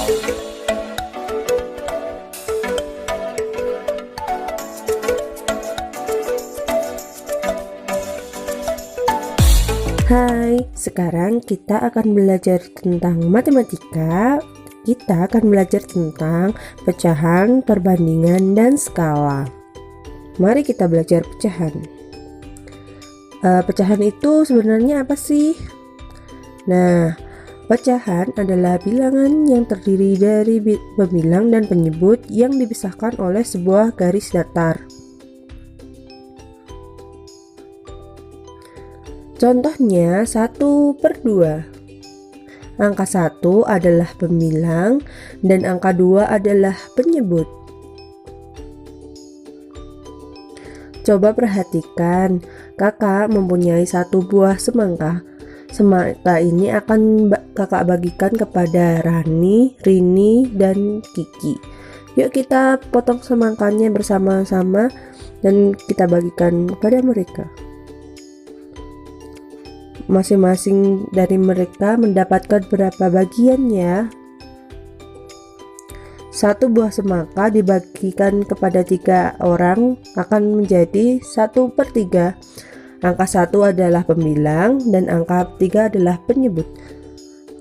Hai, sekarang kita akan belajar tentang matematika. Kita akan belajar tentang pecahan, perbandingan, dan skala. Mari kita belajar pecahan. Pecahan itu sebenarnya apa sih? Nah, pecahan adalah bilangan yang terdiri dari pembilang dan penyebut yang dipisahkan oleh sebuah garis datar. Contohnya 1/2. Angka 1 adalah pembilang dan angka 2 adalah penyebut. Coba perhatikan, kakak mempunyai satu buah semangka. Semangka ini akan kakak bagikan kepada Rani, Rini, dan Kiki. Yuk kita potong semangkanya bersama-sama dan kita bagikan kepada mereka. Masing-masing dari mereka mendapatkan berapa bagian ya? Satu buah semangka dibagikan kepada 3 orang akan menjadi 1/3. Angka 1 adalah pembilang dan angka 3 adalah penyebut.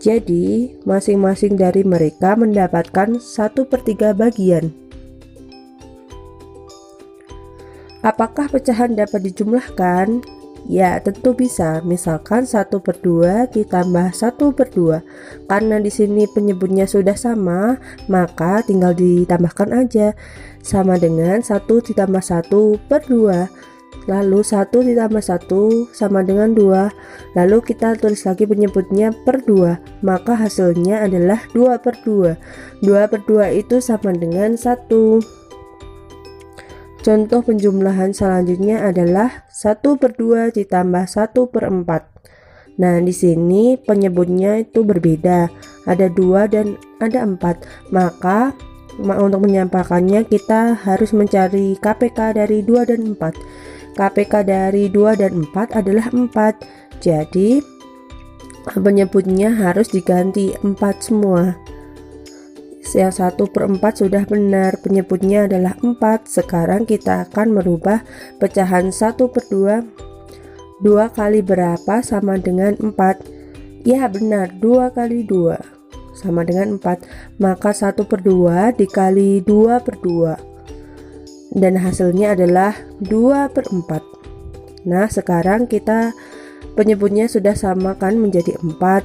Jadi masing-masing dari mereka mendapatkan 1/3 bagian. Apakah pecahan dapat dijumlahkan? Ya, tentu bisa. Misalkan 1/2 ditambah 1/2. Karena di sini penyebutnya sudah sama, maka tinggal ditambahkan aja. Sama dengan 1 ditambah 1/2. Lalu 1 ditambah 1 sama dengan 2. Lalu kita tulis lagi penyebutnya per 2. Maka hasilnya adalah 2/2. 2/2 itu sama dengan 1. Contoh penjumlahan selanjutnya adalah 1/2 ditambah 1/4. Nah, di sini penyebutnya itu berbeda. Ada 2 dan ada 4. Maka untuk menyampaikannya kita harus mencari KPK dari 2 dan 4. KPK dari 2 dan 4 adalah 4. Jadi penyebutnya harus diganti 4 semua. Yang 1/4 sudah benar, penyebutnya adalah 4. Sekarang kita akan merubah pecahan 1/2. 2 kali berapa sama dengan 4? Ya benar, 2 kali 2 sama dengan 4. Maka 1/2 dikali 2/2 dan hasilnya adalah 2/4. Nah, sekarang kita penyebutnya sudah sama kan menjadi 4.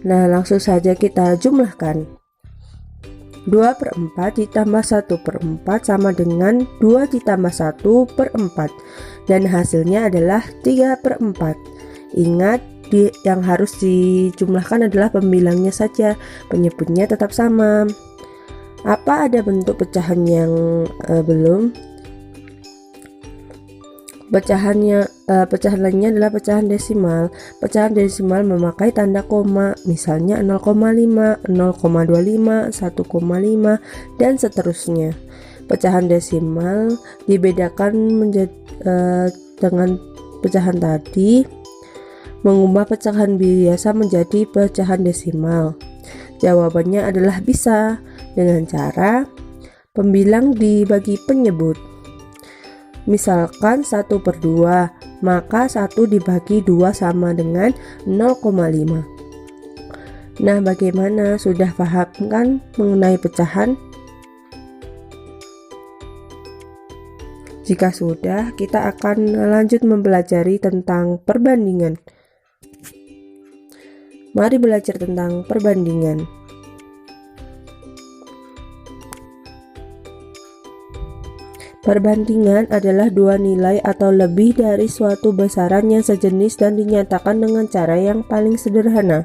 Nah, langsung saja kita jumlahkan. 2/4 ditambah 1/4 sama dengan 2 ditambah 1/4 dan hasilnya adalah 3/4. Ingat, yang harus dijumlahkan adalah pembilangnya saja, penyebutnya tetap sama. Apa ada bentuk pecahan yang belum? Pecahan lainnya adalah pecahan desimal. Pecahan desimal memakai tanda koma, misalnya 0,5, 0,25, 1,5 dan seterusnya. Pecahan desimal dibedakan dengan pecahan tadi, mengubah pecahan biasa menjadi pecahan desimal. Jawabannya adalah bisa dengan cara pembilang dibagi penyebut. Misalkan 1/2, maka 1 dibagi 2 sama dengan 0,5. Nah, bagaimana? Sudah paham kan mengenai pecahan? Jika sudah, kita akan lanjut mempelajari tentang perbandingan. Mari belajar tentang perbandingan. Perbandingan adalah dua nilai atau lebih dari suatu besaran yang sejenis dan dinyatakan dengan cara yang paling sederhana.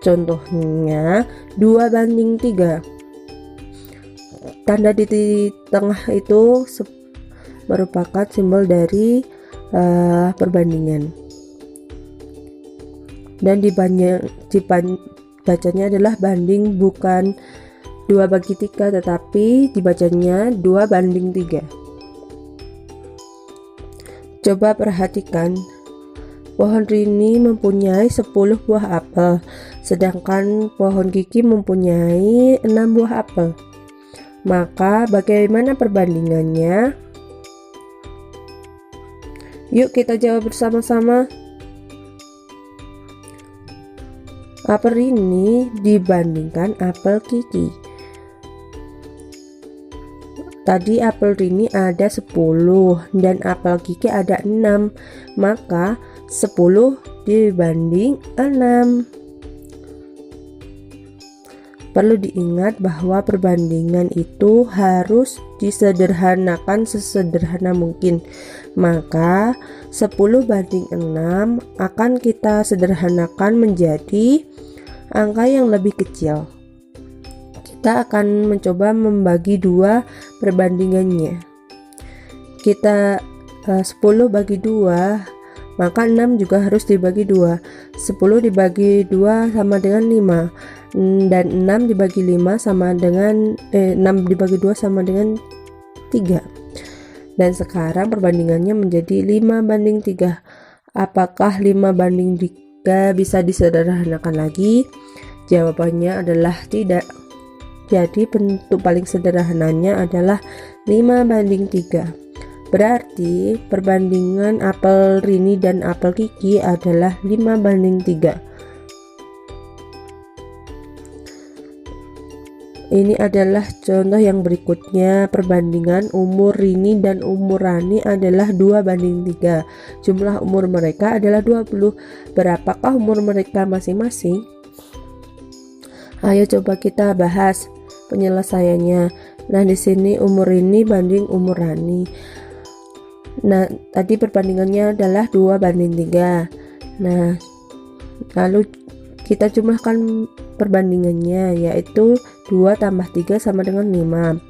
Contohnya 2/3. Tanda di tengah itu merupakan simbol dari perbandingan. Dan dibacanya adalah banding, bukan 2/3, tetapi dibacanya 2/3. Coba perhatikan, pohon Rini mempunyai 10 buah apel. sedangkan pohon Kiki mempunyai 6 buah apel. Maka bagaimana perbandingannya? Yuk kita jawab bersama-sama. Apel Rini dibandingkan apel Kiki. Tadi apel Rini ada 10 dan apel Kiki ada 6. Maka 10 dibanding 6. Perlu diingat bahwa perbandingan itu harus disederhanakan sesederhana mungkin. Maka 10 banding 6 akan kita sederhanakan menjadi angka yang lebih kecil. Kita akan mencoba membagi 2 perbandingannya. Kita 10 bagi 2, maka 6 juga harus dibagi 2. 10 dibagi 2 sama dengan 5, dan 6 dibagi 5 sama dengan 6 dibagi 2 sama dengan 3. Dan sekarang perbandingannya menjadi 5 banding 3. Apakah 5 banding 3 bisa disederhanakan lagi? Jawabannya adalah tidak. Jadi bentuk paling sederhananya adalah 5 banding 3. Berarti perbandingan apel Rini dan apel Kiki adalah 5 banding 3. Ini adalah contoh yang berikutnya. Perbandingan umur Rini dan umur Rani adalah 2 banding 3. Jumlah umur mereka adalah 20. Berapakah umur mereka masing-masing? Ayo coba kita bahas penyelesaiannya. Nah, di sini umur Rini banding umur Rani. Nah, tadi perbandingannya adalah 2 banding 3. Nah, lalu kita jumlahkan perbandingannya, yaitu 2 tambah 3 sama dengan 5.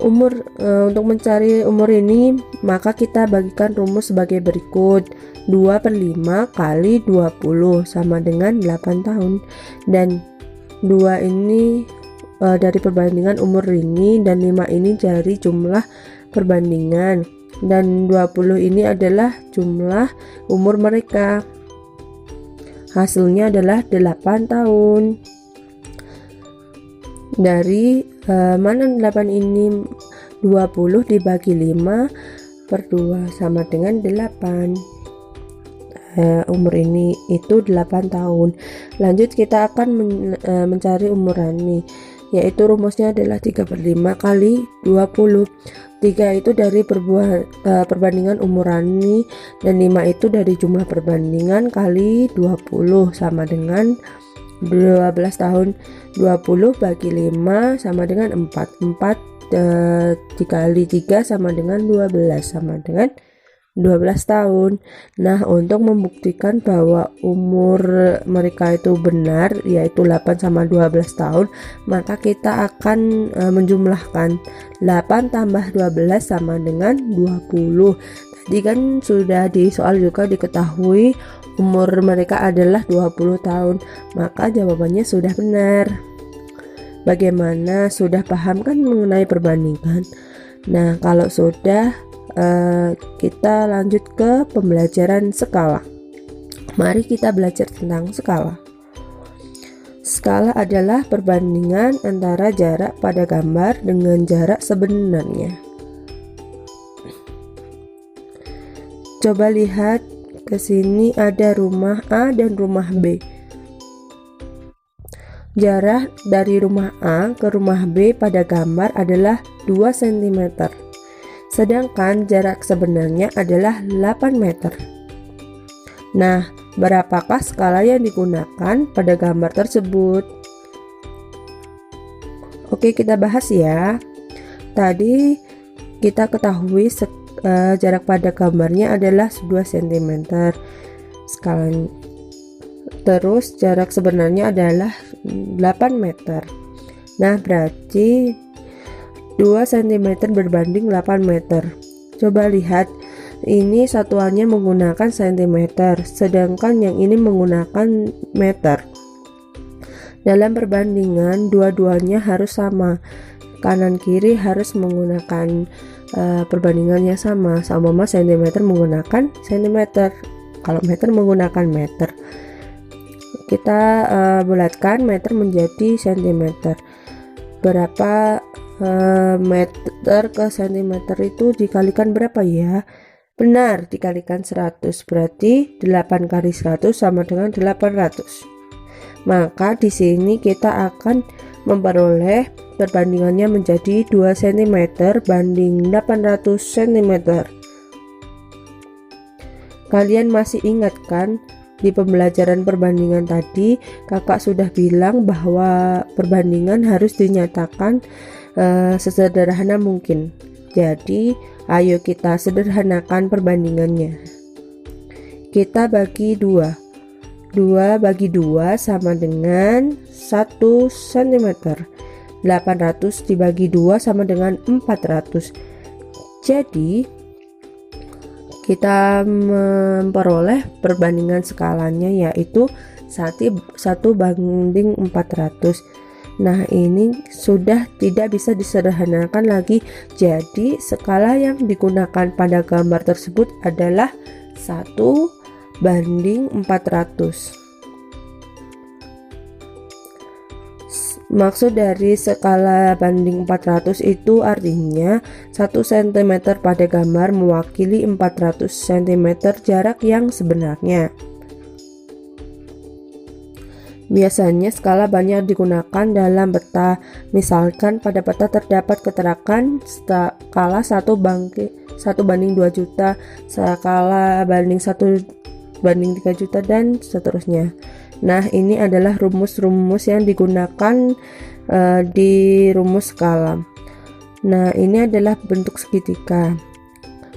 Untuk mencari umur ini, maka kita bagikan rumus sebagai berikut. 2 per 5 kali 20 sama dengan 8 tahun. Dan 2 ini dari perbandingan umur Rini, dan 5 ini dari jumlah perbandingan, dan 20 ini adalah jumlah umur mereka. Hasilnya adalah 8 tahun. Dari mana 8 ini? 20 dibagi 5 per 2 sama dengan 8. Umur ini itu 8 tahun. Lanjut kita akan mencari umur Rani, yaitu rumusnya adalah 3 per 5 kali 20. 3 itu dari perbandingan umur Rani, dan 5 itu dari jumlah perbandingan kali 20 sama dengan 12 tahun. 20 bagi 5 sama dengan 4. 4 dikali 3 sama dengan 12 sama dengan 12 tahun. Nah, untuk membuktikan bahwa umur mereka itu benar, yaitu 8 sama 12 tahun, maka kita akan menjumlahkan 8 tambah 12 sama dengan 20. Tadi kan sudah di soal juga diketahui umur mereka adalah 20 tahun, maka jawabannya sudah benar. Bagaimana, sudah paham kan mengenai perbandingan? Nah, kalau sudah, kita lanjut ke pembelajaran skala. Mari kita belajar tentang skala. Skala adalah perbandingan antara jarak pada gambar dengan jarak sebenarnya. Coba lihat ke sini, ada rumah A dan rumah B. Jarak dari rumah A ke rumah B pada gambar adalah 2 cm. Sedangkan jarak sebenarnya adalah 8 meter. Nah, berapakah skala yang digunakan pada gambar tersebut? Oke, kita bahas ya. Tadi kita ketahui jarak pada gambarnya adalah 2 cm. Skalanya. Terus jarak sebenarnya adalah 8 meter. Nah, berarti 2 cm berbanding 8 meter. Coba lihat, ini satuannya menggunakan cm, sedangkan yang ini menggunakan meter. Dalam perbandingan, dua-duanya harus sama. Kanan kiri harus menggunakan perbandingannya sama. Sama cm menggunakan cm, kalau meter menggunakan meter. kita bulatkan meter menjadi sentimeter. Berapa meter ke sentimeter itu dikalikan berapa ya? Benar, dikalikan 100, berarti 8 kali 100 sama dengan 800. Maka di sini kita akan memperoleh perbandingannya menjadi 2 cm banding 800 cm. Kalian masih ingat kan, di pembelajaran perbandingan tadi kakak sudah bilang bahwa perbandingan harus dinyatakan sesederhana mungkin. Jadi ayo kita sederhanakan perbandingannya. Kita bagi 2 bagi 2 sama dengan 1 cm. 800 dibagi 2 sama dengan 400. Jadi kita memperoleh perbandingan skalanya yaitu 1 banding 400. Nah, ini sudah tidak bisa disederhanakan lagi. Jadi skala yang digunakan pada gambar tersebut adalah 1 banding 400. Maksud dari skala banding 400 itu artinya 1 cm pada gambar mewakili 400 cm jarak yang sebenarnya. Biasanya skala banyak digunakan dalam peta. Misalkan pada peta terdapat keterangan skala 1 banding 2 juta, skala banding 1 banding 3 juta dan seterusnya. Nah, ini adalah rumus-rumus yang digunakan di rumus skala. Nah, ini adalah bentuk segitiga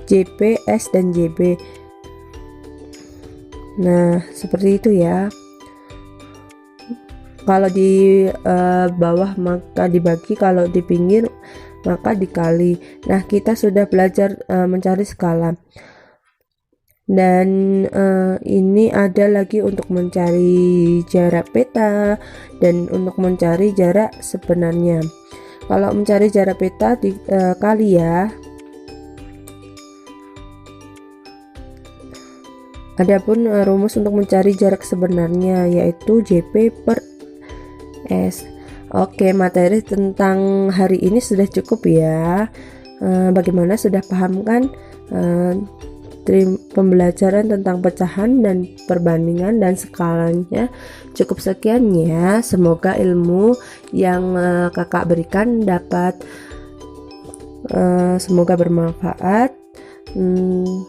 JP, S, dan JB. Nah, seperti itu ya. Kalau di bawah maka dibagi, kalau di pinggir maka dikali. Nah, kita sudah belajar mencari skala. Dan ini ada lagi untuk mencari jarak peta dan untuk mencari jarak sebenarnya. Kalau mencari jarak peta dikali ya. Adapun rumus untuk mencari jarak sebenarnya yaitu JP per S. Oke, materi tentang hari ini sudah cukup ya. Bagaimana, sudah paham kan pembelajaran tentang pecahan dan perbandingan dan skalanya? Cukup sekian ya. Semoga ilmu yang kakak berikan dapat semoga bermanfaat.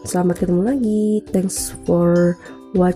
Selamat ketemu lagi. Thanks for watching.